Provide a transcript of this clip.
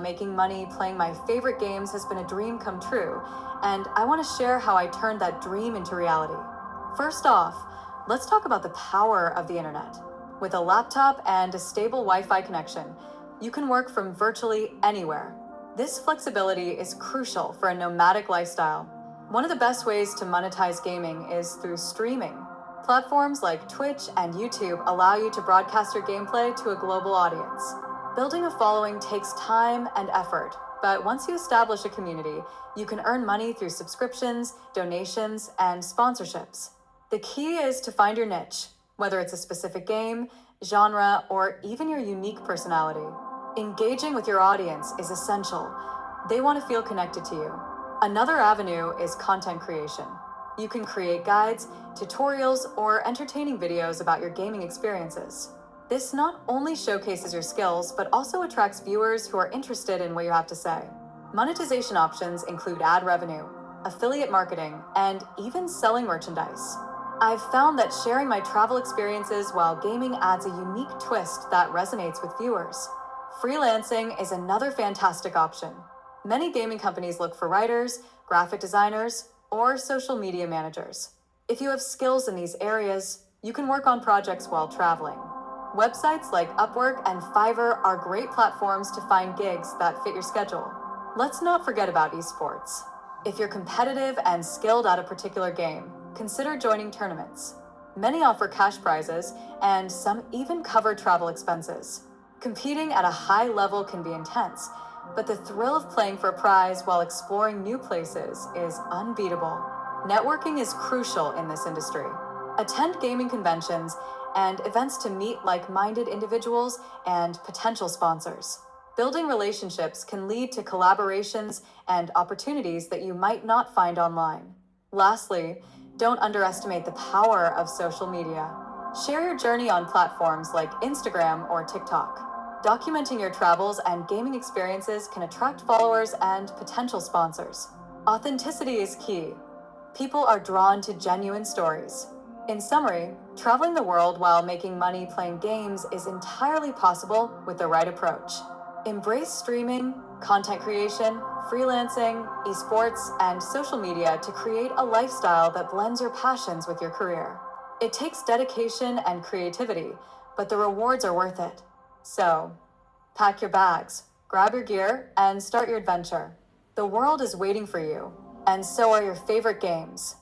making money playing my favorite games has been a dream come true, and I want to share how I turned that dream into reality. First off, let's talk about the power of the internet. With a laptop and a stable Wi-Fi connection, you can work from virtually anywhere. This flexibility is crucial for a nomadic lifestyle. One of the best ways to monetize gaming is through streaming. Platforms like Twitch and YouTube allow you to broadcast your gameplay to a global audience. Building a following takes time and effort, but once you establish a community, you can earn money through subscriptions, donations, and sponsorships. The key is to find your niche, whether it's a specific game, genre, or even your unique personality. Engaging with your audience is essential. They want to feel connected to you. Another avenue is content creation. You can create guides, tutorials, or entertaining videos about your gaming experiences. This not only showcases your skills, but also attracts viewers who are interested in what you have to say. Monetization options include ad revenue, affiliate marketing, and even selling merchandise. I've found that sharing my travel experiences while gaming adds a unique twist that resonates with viewers. Freelancing is another fantastic option. Many gaming companies look for writers, graphic designers, or social media managers. If you have skills in these areas, you can work on projects while traveling. Websites like Upwork and Fiverr are great platforms to find gigs that fit your schedule. Let's not forget about esports. If you're competitive and skilled at a particular game, consider joining tournaments. Many offer cash prizes, and some even cover travel expenses. Competing at a high level can be intense, but the thrill of playing for a prize while exploring new places is unbeatable. Networking is crucial in this industry. Attend gaming conventions and events to meet like-minded individuals and potential sponsors. Building relationships can lead to collaborations and opportunities that you might not find online. Lastly, don't underestimate the power of social media. Share your journey on platforms like Instagram or TikTok. Documenting your travels and gaming experiences can attract followers and potential sponsors. Authenticity is key. People are drawn to genuine stories. In summary, traveling the world while making money playing games is entirely possible with the right approach. Embrace streaming, content creation, freelancing, esports, and social media to create a lifestyle that blends your passions with your career. It takes dedication and creativity, but the rewards are worth it. So, pack your bags, grab your gear, and start your adventure. The world is waiting for you, and so are your favorite games.